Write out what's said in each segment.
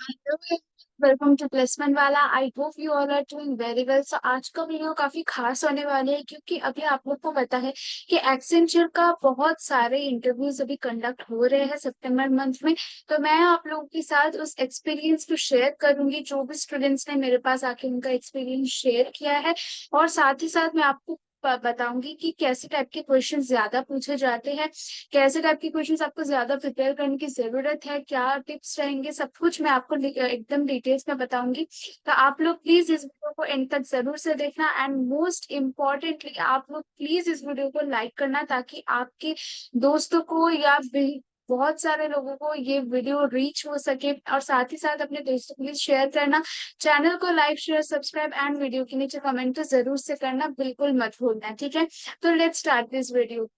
Hello, welcome to placement वाला। I hope you all are doing very well. So आज का video काफी खास होने वाले है क्योंकि अभी आप लोग को पता है कि एक्सेंचर का बहुत सारे इंटरव्यूज अभी कंडक्ट हो रहे हैं सितंबर मंथ में। तो मैं आप लोगों के साथ उस एक्सपीरियंस को शेयर करूंगी जो भी स्टूडेंट्स ने मेरे पास आके उनका एक्सपीरियंस शेयर किया है। और साथ ही साथ मैं आपको बताऊंगी कि कैसे टाइप के क्वेश्चन ज्यादा पूछे जाते हैं, कैसे टाइप के क्वेश्चंस आपको ज्यादा प्रिपेयर करने की जरूरत है, क्या टिप्स रहेंगे, सब कुछ मैं आपको एकदम डिटेल्स में बताऊंगी। तो आप लोग प्लीज इस वीडियो को एंड तक जरूर से देखना एंड मोस्ट इम्पोर्टेंटली आप लोग प्लीज इस वीडियो को लाइक करना ताकि आपके दोस्तों को या बहुत सारे लोगों को ये वीडियो रीच हो सके। और साथ ही साथ अपने दोस्तों को प्लीज शेयर करना। चैनल को like share subscribe and video के नीचे कमेंट तो जरूर से करना, बिल्कुल मत भूलना, ठीक है। तो लेट्स स्टार्ट दिस वीडियो।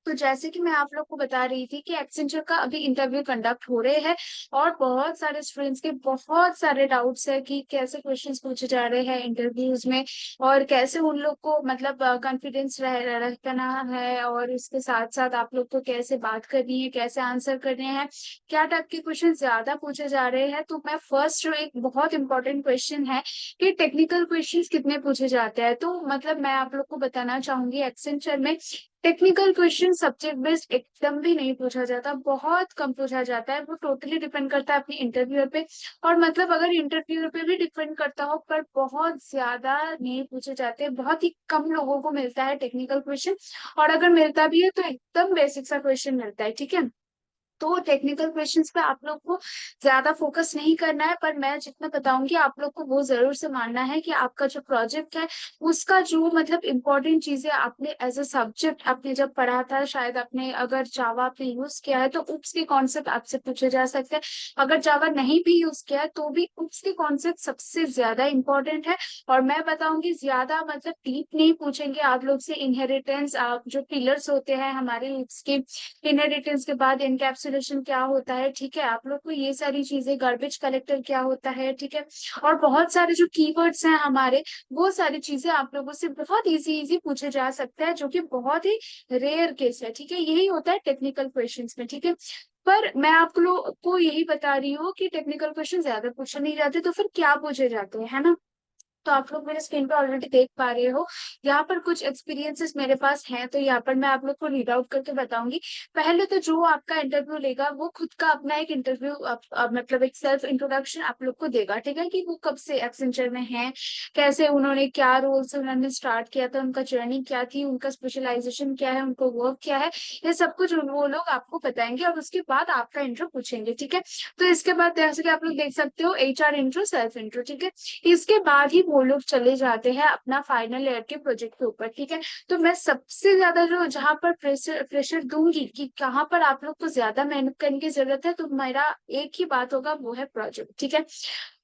तो जैसे कि मैं आप लोग को बता रही थी कि एक्सेंचर का अभी इंटरव्यू कंडक्ट हो रहे हैं और बहुत सारे स्टूडेंट्स के बहुत सारे डाउट्स है कि कैसे क्वेश्चंस पूछे जा रहे हैं इंटरव्यूज में और कैसे उन लोग को मतलब कॉन्फिडेंस रखना है और इसके साथ साथ आप लोग को कैसे बात करनी है, कैसे आंसर करने हैं, क्या टाइप के क्वेश्चन ज्यादा पूछे जा रहे हैं। तो मैं फर्स्ट जो एक बहुत इंपॉर्टेंट क्वेश्चन है कि टेक्निकल क्वेश्चंस कितने पूछे जाते हैं। तो मतलब मैं आप लोग को बताना चाहूंगी एक्सेंचर में टेक्निकल क्वेश्चन सब्जेक्ट बेस्ड एकदम भी नहीं पूछा जाता, बहुत कम पूछा जाता है। वो टोटली डिपेंड करता है अपने इंटरव्यूअर पे। और मतलब अगर इंटरव्यूअर पे भी डिपेंड करता हो पर बहुत ज्यादा नहीं पूछे जाते, बहुत ही कम लोगों को मिलता है टेक्निकल क्वेश्चन। और अगर मिलता भी है तो एकदम बेसिक सा क्वेश्चन मिलता है, ठीक है। तो टेक्निकल क्वेश्चंस पे आप लोग को ज्यादा फोकस नहीं करना है, पर मैं जितना बताऊंगी आप लोग को वो जरूर से मानना है कि आपका जो प्रोजेक्ट है उसका जो मतलब इम्पोर्टेंट चीजें आपने एज अ सब्जेक्ट आपने जब पढ़ा था, शायद आपने अगर जावा आपने यूज किया है तो उप्स के कॉन्सेप्ट आपसे पूछे जा सकते हैं। अगर जावा नहीं भी यूज किया है तो भी उप्स के कॉन्सेप्ट सबसे ज्यादा इंपॉर्टेंट है। और मैं बताऊंगी ज्यादा मतलब डीप नहीं पूछेंगे आप लोग से। इनहेरिटेंस आप जो पिलर्स होते हैं हमारे उप्स के, इनहेरिटेंस के बाद इनकैप्सुलेशन क्या होता है, ठीक है, आप लोग को ये सारी चीजें, गार्बेज कलेक्टर क्या होता है, ठीक है। और बहुत सारे जो कीवर्ड्स हैं हमारे, वो सारी चीजें आप लोगों से बहुत इजी इजी पूछे जा सकते हैं जो कि बहुत ही रेयर केस है, ठीक है। यही होता है टेक्निकल क्वेश्चंस में, ठीक है। पर मैं आप लोग को यही बता रही हूँ कि टेक्निकल क्वेश्चन ज्यादा पूछे नहीं जाते, तो फिर क्या पूछे जाते हैं, है ना। तो आप लोग मेरे स्क्रीन पे ऑलरेडी देख पा रहे हो, यहाँ पर कुछ एक्सपीरियंसेस मेरे पास हैं, तो यहाँ पर मैं आप लोग को रीड आउट करके बताऊंगी। पहले तो जो आपका इंटरव्यू लेगा वो खुद का अपना एक इंटरव्यू मतलब एक सेल्फ इंट्रोडक्शन आप लोग को देगा, ठीक है, कि वो कब से एक्सेंचर में है, कैसे उन्होंने क्या रोल से उन्होंने स्टार्ट किया था, उनका जर्नी क्या थी, उनका स्पेशलाइजेशन क्या है, उनको वर्क क्या है, ये सब कुछ वो लोग आपको बताएंगे और उसके बाद आपका इंट्रो पूछेंगे, ठीक है। तो इसके बाद जैसे कि आप लोग देख सकते हो HR इंट्रो, सेल्फ इंट्रो, ठीक है। इसके बाद ही वो लोग चले जाते हैं अपना फाइनल ईयर के प्रोजेक्ट के ऊपर, ठीक है। तो मैं सबसे ज्यादा जो जहां पर प्रेशर प्रेशर दूंगी कि कहाँ पर आप लोग को ज्यादा मेहनत करने की जरूरत है, तो मेरा एक ही बात होगा, वो है प्रोजेक्ट, ठीक है।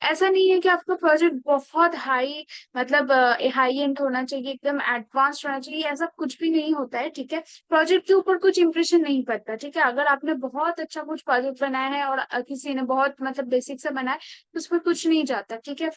ऐसा नहीं है कि आपका प्रोजेक्ट बहुत हाई मतलब हाई एंड होना चाहिए, एकदम एडवांस होना चाहिए, ऐसा कुछ भी नहीं होता है, ठीक है। प्रोजेक्ट के ऊपर कुछ इंप्रेशन नहीं पड़ता, ठीक है। अगर आपने बहुत अच्छा कुछ प्रोजेक्ट बनाया है और किसी ने बहुत मतलब बेसिक से बनाया है तो उस पर कुछ नहीं जाता, ठीक है।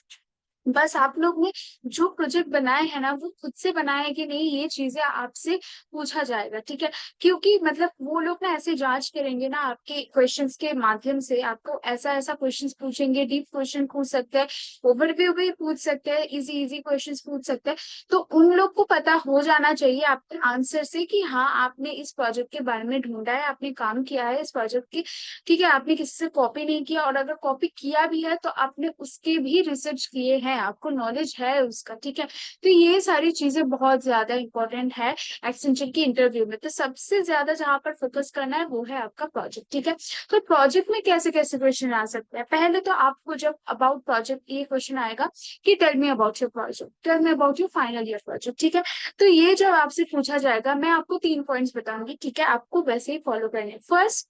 बस आप लोग ने जो प्रोजेक्ट बनाए हैं ना वो खुद से बनाए हैं कि नहीं, ये चीजें आपसे पूछा जाएगा, ठीक है। क्योंकि मतलब वो लोग ना ऐसे जांच करेंगे ना आपके क्वेश्चंस के माध्यम से, आपको ऐसा ऐसा क्वेश्चंस पूछेंगे, डीप क्वेश्चन पूछ सकते हैं, ओवरव्यू भी पूछ सकते हैं, इजी इजी क्वेश्चंस पूछ सकते हैं। तो उन लोग को पता हो जाना चाहिए आपके आंसर से कि हाँ आपने इस प्रोजेक्ट के बारे में ढूंढा है, आपने काम किया है इस प्रोजेक्ट की, ठीक है। आपने किसी से कॉपी नहीं किया, और अगर कॉपी किया भी है तो आपने उसके भी रिसर्च किए हैं, आपको नॉलेज है उसका, ठीक है। तो ये सारी चीजें बहुत ज्यादा इंपॉर्टेंट है एक्सेंचर की इंटरव्यू में। तो सबसे ज्यादा जहां पर फोकस करना है वो है आपका प्रोजेक्ट, ठीक है। तो प्रोजेक्ट में कैसे कैसे क्वेश्चन आ सकते हैं, पहले तो आपको जब अबाउट प्रोजेक्ट ये क्वेश्चन आएगा कि tell me about your project, tell me about your final year project, ठीक है। तो ये जब आपसे पूछा जाएगा मैं आपको 3 पॉइंट्स बताऊंगी, ठीक है, आपको वैसे ही फॉलो करने। फर्स्ट,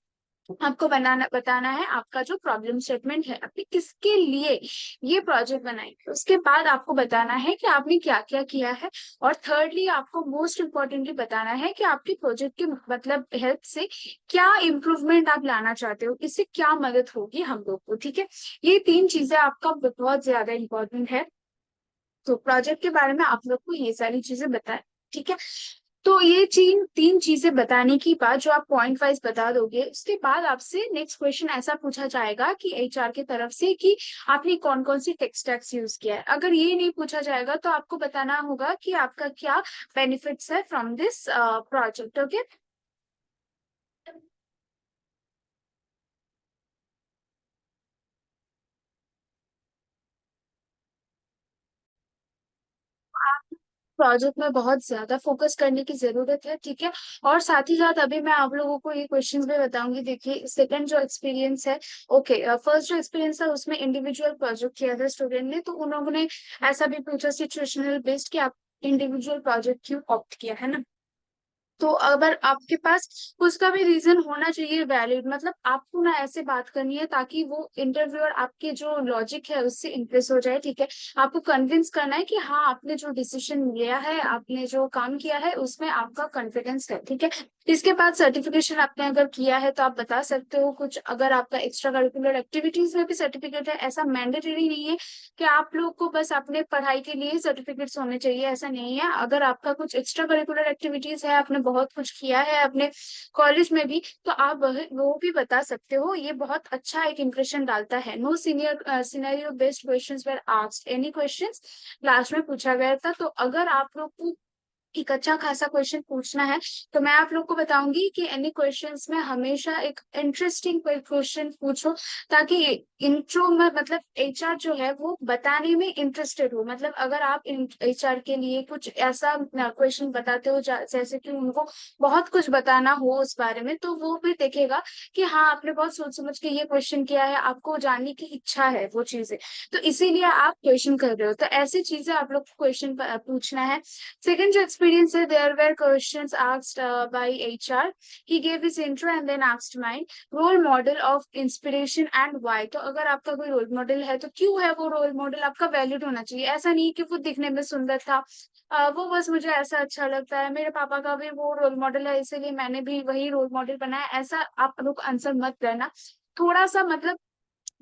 आपको बनाना बताना है आपका जो प्रॉब्लम स्टेटमेंट है, आपने किसके लिए ये प्रोजेक्ट बनाएंगे। उसके बाद आपको बताना है कि आपने क्या क्या किया है। और थर्डली आपको मोस्ट इम्पोर्टेंटली बताना है कि आपके प्रोजेक्ट के मतलब हेल्प से क्या इम्प्रूवमेंट आप लाना चाहते हो, इससे क्या मदद होगी हम लोग को, ठीक है। ये 3 चीजें आपका बहुत ज्यादा इंपॉर्टेंट है। तो प्रोजेक्ट के बारे में आप लोग को ये सारी चीजें बताएं, ठीक है। तो ये तीन चीजें बताने की बाद जो आप पॉइंट वाइज बता दोगे, उसके बाद आपसे नेक्स्ट क्वेश्चन ऐसा पूछा जाएगा कि एचआर की तरफ से कि आपने कौन कौन सी टेक स्टैक्स यूज किया है। अगर ये नहीं पूछा जाएगा तो आपको बताना होगा कि आपका क्या बेनिफिट्स है from this project. Okay. Project में बहुत ज्यादा फोकस करने की जरूरत है, ठीक है। और साथ ही साथ अभी मैं आप लोगों को ये क्वेश्चंस भी बताऊंगी। देखिए सेकंड जो एक्सपीरियंस है, ओके, फर्स्ट जो एक्सपीरियंस था उसमें इंडिविजुअल प्रोजेक्ट किया था स्टूडेंट ने, तो उन लोगों ने ऐसा भी पूछा सिचुएशनल बेस्ड कि आप इंडिविजुअल प्रोजेक्ट क्यों ऑप्ट किया है ना। तो अगर आपके पास उसका भी रीजन होना चाहिए वैलिड, मतलब आपको ना ऐसे बात करनी है ताकि वो इंटरव्यूअर आपके जो लॉजिक है उससे इम्प्रेस हो जाए, ठीक है। आपको कन्विंस करना है कि हाँ आपने जो डिसीजन लिया है, आपने जो काम किया है उसमें आपका कॉन्फिडेंस है, ठीक है। इसके बाद सर्टिफिकेशन आपने अगर किया है तो आप बता सकते हो कुछ। अगर आपका एक्स्ट्रा करिकुलर एक्टिविटीज में भी सर्टिफिकेट है, ऐसा मैंडेटरी नहीं है कि आप लोग को बस अपने पढ़ाई के लिए सर्टिफिकेट्स होने चाहिए, ऐसा नहीं है। अगर आपका कुछ एक्स्ट्रा करिकुलर एक्टिविटीज है, आपने बहुत कुछ किया है अपने कॉलेज में भी, तो आप वो भी बता सकते हो। ये बहुत अच्छा एक इम्प्रेशन डालता है। No senior scenario based questions were asked any questions, last में पूछा गया था। तो अगर आप लोग को एक अच्छा खासा क्वेश्चन पूछना है तो मैं आप लोग को बताऊंगी कि एनी क्वेश्चंस में हमेशा एक इंटरेस्टिंग क्वेश्चन पूछो, ताकि इंट्रो में मतलब एचआर जो है वो बताने में इंटरेस्टेड हो। मतलब अगर आप एचआर के लिए कुछ ऐसा क्वेश्चन बताते हो जैसे कि उनको बहुत कुछ बताना हो उस बारे में, तो वो भी देखेगा कि हाँ आपने बहुत सोच समझ के ये क्वेश्चन किया है, आपको जानने की इच्छा है वो चीजें, तो इसीलिए आप क्वेश्चन कर रहे हो। तो ऐसी चीजें आप लोग को क्वेश्चन पूछना है। Second जो experience है, there were questions asked by HR. He gave his intro and then asked mine. Role model of inspiration and why. तो अगर आपका कोई रोल मॉडल है तो क्यों है वो रोल मॉडल, आपका वैलिड होना चाहिए। ऐसा नहीं कि वो दिखने में सुंदर था, वो बस मुझे ऐसा अच्छा लगता है, मेरे पापा का भी वो रोल मॉडल है इसीलिए मैंने भी वही रोल मॉडल बनाया, ऐसा आप लोग आंसर मत करना। थोड़ा सा मतलब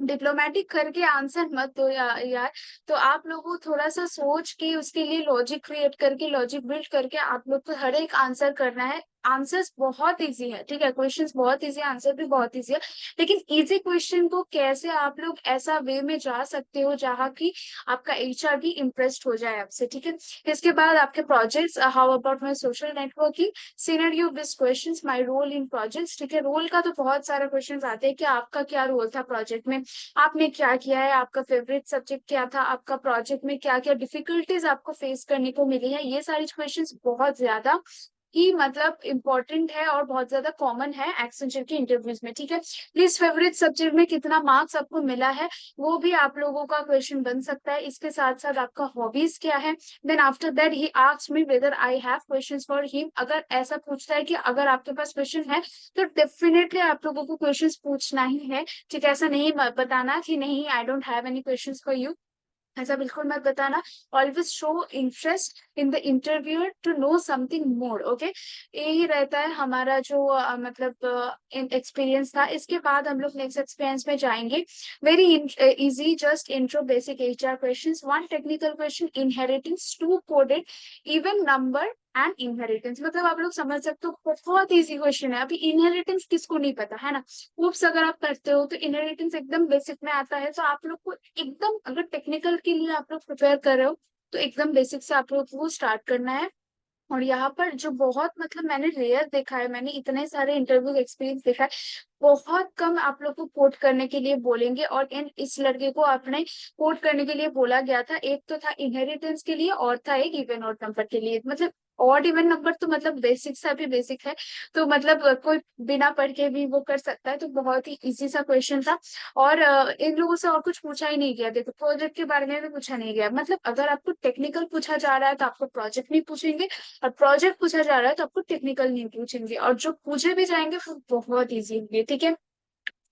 डिप्लोमेटिक करके आंसर मत दो यार। तो आप लोगों को थोड़ा सा सोच के उसके लिए लॉजिक क्रिएट करके, लॉजिक बिल्ड करके आप लोग को हर एक आंसर करना है। आंसर्स बहुत इजी है, ठीक है, क्वेश्चंस बहुत इजी है, आंसर भी बहुत इजी है। लेकिन इजी क्वेश्चन को कैसे आप लोग ऐसा वे में जा सकते हो जहाँ की आपका एचआर भी इम्प्रेस्ड हो जाए आपसे, ठीक है। इसके बाद आपके projects, how about my social networking, scenario based questions, my role in projects, ठीक है। रोल का तो बहुत सारा क्वेश्चंस आते हैं कि आपका क्या रोल था प्रोजेक्ट में, आपने क्या किया है, आपका फेवरेट सब्जेक्ट क्या था, आपका प्रोजेक्ट में क्या क्या डिफिकल्टीज आपको फेस करने को मिली है। ये सारी क्वेश्चंस बहुत ज्यादा ही मतलब इम्पोर्टेंट है और बहुत ज्यादा कॉमन है एक्सेंचर के इंटरव्यूज में, ठीक है। प्लीज फेवरेट सब्जेक्ट में कितना मार्क्स आपको मिला है, वो भी आप लोगों का क्वेश्चन बन सकता है। इसके साथ साथ आपका हॉबीज क्या है। Then after that he asked me whether I have questions for him. अगर ऐसा पूछता है कि अगर आपके पास क्वेश्चन है तो डेफिनेटली आप लोगों को क्वेश्चंस पूछना ही है, ठीक है। ऐसा नहीं बताना कि नहीं I don't have any questions for you, ऐसा बिल्कुल मत बताना। Always show interest in the interviewer to know something more, okay. यही रहता है हमारा जो मतलब एक्सपीरियंस था। इसके बाद हम लोग नेक्स्ट एक्सपीरियंस में जाएंगे। Very easy, just intro basic HR questions, one technical question, inheritance, two coded even number and inheritance. मतलब आप लोग समझ सकते हो बहुत इजी क्वेश्चन है। अभी इनहेरिटेंस किसको नहीं पता है ना। उप्स अगर आप करते हो तो इनहेरिटेंस एकदम बेसिक में आता है। तो आप लोग को एकदम, अगर टेक्निकल के लिए आप लोग प्रिपेयर कर रहे हो तो एकदम बेसिक से आप लोग को स्टार्ट करना है। और यहाँ पर जो बहुत मतलब मैंने रेयर देखा है, मैंने इतने सारे इंटरव्यू एक्सपीरियंस देखा है, बहुत कम आप लोग को कोट करने के लिए बोलेंगे। और इस लड़के को अपने कोट करने के लिए बोला गया था, एक तो था इनहेरिटेंस के लिए और था एक इवन और नंबर के लिए। मतलब ऑड इवन नंबर तो मतलब बेसिक सा भी बेसिक है, तो मतलब कोई बिना पढ़ के भी वो कर सकता है। तो बहुत ही इजी सा क्वेश्चन था। और इन लोगों से और कुछ पूछा ही नहीं गया। देखो प्रोजेक्ट के बारे में भी पूछा नहीं गया। मतलब अगर आपको टेक्निकल पूछा जा रहा है तो आपको प्रोजेक्ट नहीं पूछेंगे, और प्रोजेक्ट पूछा जा रहा है तो आपको टेक्निकल नहीं पूछेंगे, और जो पूछे भी जाएंगे वो बहुत इजी होंगे, ठीक है।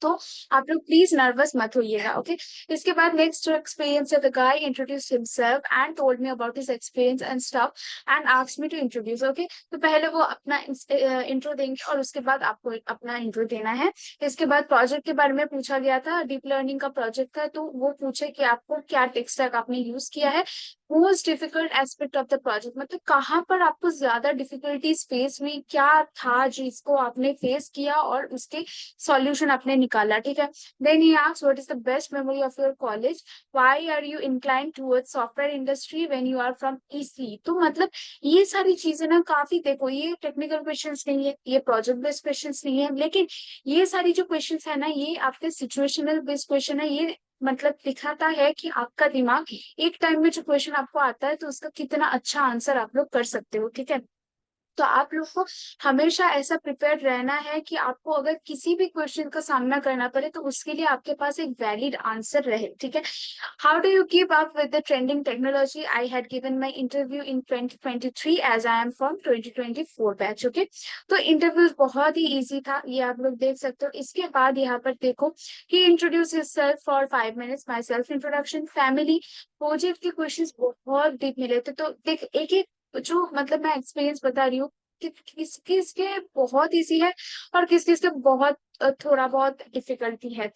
तो आप लोग प्लीज नर्वस मत होइएगा, ओके। इसके बाद नेक्स्ट एक्सपीरियंस है, the guy introduce himself and told me about his experience and stuff and asked me to introduce, okay. तो पहले वो अपना इंट्रो देंगे और उसके बाद आपको अपना इंट्रो देना है। इसके बाद प्रोजेक्ट के बारे में पूछा गया था, डीप लर्निंग का प्रोजेक्ट था, तो वो पूछे कि आपको क्या टेक स्टैक आपने यूज किया है, most difficult aspect of the project, मतलब कहाँ पर आपको ज्यादा डिफिकल्टीज फेस हुई, क्या था जिसको आपने फेस किया और उसके सॉल्यूशन आपने निकाला, ठीक है। Then he asked what is the best memory of your college, why are you incline towards software industry when you are from EC. तो मतलब ये सारी चीजें ना काफी, देखो ये टेक्निकल क्वेश्चंस नहीं है, ये प्रोजेक्ट बेस्ड क्वेश्चंस नहीं है, लेकिन ये सारी जो क्वेश्चंस है ना, ये आपके सिचुएशनल बेस्ड क्वेश्चन है। ये मतलब दिखाता है कि आपका दिमाग एक टाइम में जो क्वेश्चन आपको आता है तो उसका कितना अच्छा आंसर आप लोग कर सकते हो, ठीक है। तो आप लोग को हमेशा ऐसा प्रिपेयर रहना है कि आपको अगर किसी भी क्वेश्चन का सामना करना पड़े तो उसके लिए आपके पास एक वैलिड आंसर रहे, ठीक है। How do you keep up with the trending technology, I had given my interview in 2023 as I am from 2024 batch, okay. तो इंटरव्यू बहुत ही इजी था, ये आप लोग देख सकते हो। इसके बाद यहाँ पर देखो, he introduce himself for 5 minutes, my self introduction, family, project के क्वेश्चंस बहुत डीप मिले थे। तो देख एक एक जो मतलब मैं एक्सपीरियंस बता रही हूँ कि किस किस के बहुत इजी है और किस किस के बहुत थोड़ा बहुत डिफिकल्टी है।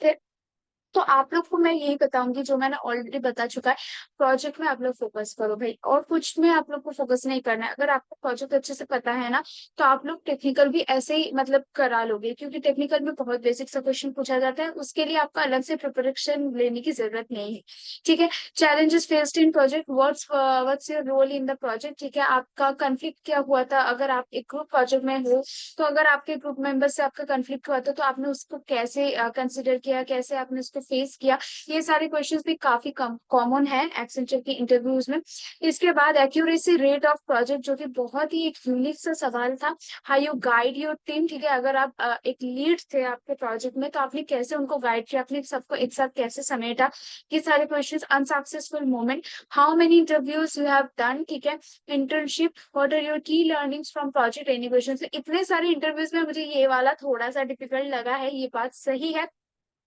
तो आप लोग को मैं यही बताऊंगी जो मैंने ऑलरेडी बता चुका है, प्रोजेक्ट में आप लोग फोकस करो भाई, और कुछ में आप लोग को फोकस नहीं करना है। अगर आपको प्रोजेक्ट अच्छे से पता है ना, तो आप लोग टेक्निकल भी ऐसे ही मतलब करा लोगे, क्योंकि टेक्निकल में बहुत बेसिक सा क्वेश्चन पूछा जाता है, उसके लिए आपका अलग से प्रिपरेशन लेने की जरूरत नहीं है, ठीक है। Challenges faced in project, what's your role in the project, ठीक है। आपका कंफ्लिक्ट क्या हुआ था, अगर आप एक ग्रुप प्रोजेक्ट में हो तो अगर आपके ग्रुप मेंबर से आपका कंफ्लिक्ट हुआ था तो आपने उसको कैसे कंसिडर किया, कैसे आपने उसको फेस किया। ये सारे क्वेश्चंस भी काफी कॉमन है एक्सेंचर के इंटरव्यूज में। इसके बाद एक्यूरेसी रेट ऑफ प्रोजेक्ट, जो कि बहुत ही एक यूनिक सा सवाल था। How you guide your team, ठीक है। अगर आप एक लीड थे आपके प्रोजेक्ट में तो आपने कैसे उनको गाइड किया, आपने सबको एक साथ कैसे समेटा। ये सारे questions. Unsuccessful moment, how many interviews you have done, ठीक है। इंटर्नशिप, व्हाट आर योर की लर्निंग्स फ्रॉम प्रोजेक्ट एनिमेशन। से इतने सारे इंटरव्यूज में मुझे ये वाला थोड़ा सा डिफिकल्ट लगा है, ये बात सही है,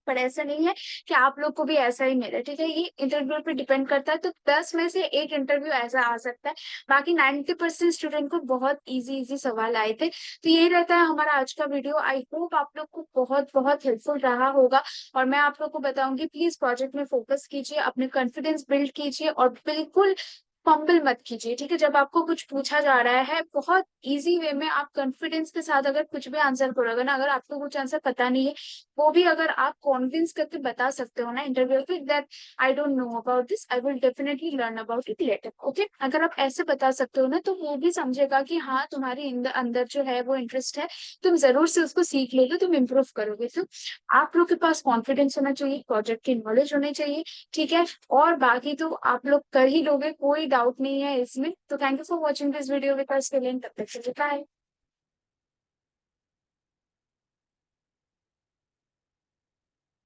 पर ऐसा नहीं है कि आप लोग को भी ऐसा ही मिले, ठीक है। ये इंटरव्यू पे डिपेंड करता है, तो 10 में से एक इंटरव्यू ऐसा आ सकता है, बाकी 90% स्टूडेंट को बहुत इजी इजी सवाल आए थे। तो यही रहता है हमारा आज का वीडियो। आई होप आप लोग को बहुत बहुत हेल्पफुल रहा होगा, और मैं आप लोग को बताऊंगी प्लीज प्रोजेक्ट में फोकस कीजिए, अपने कॉन्फिडेंस बिल्ड कीजिए, और बिल्कुल फंबल मत कीजिए, ठीक है। जब आपको कुछ पूछा जा रहा है बहुत इजी वे में, आप कॉन्फिडेंस के साथ अगर कुछ भी आंसर करोगे ना, अगर आपको कुछ आंसर पता नहीं है वो भी अगर आप कॉन्विंस करके बता सकते हो ना इंटरव्यू पे, that I don't know about this, I will definitely learn about it later, okay. अगर आप ऐसे बता सकते हो ना तो वो भी समझेगा कि हाँ तुम्हारी अंदर जो है वो इंटरेस्ट है, तुम जरूर से उसको सीख लोगे, तुम इम्प्रूव करोगे। तो आप लोग के पास कॉन्फिडेंस होना चाहिए, प्रोजेक्ट की नॉलेज होनी चाहिए, ठीक है। और बाकी तो आप लोग कर ही लोगे, कोई डाउट नहीं है इसमें। तो thank you for watching this video with us, तब तक के लिए बाय।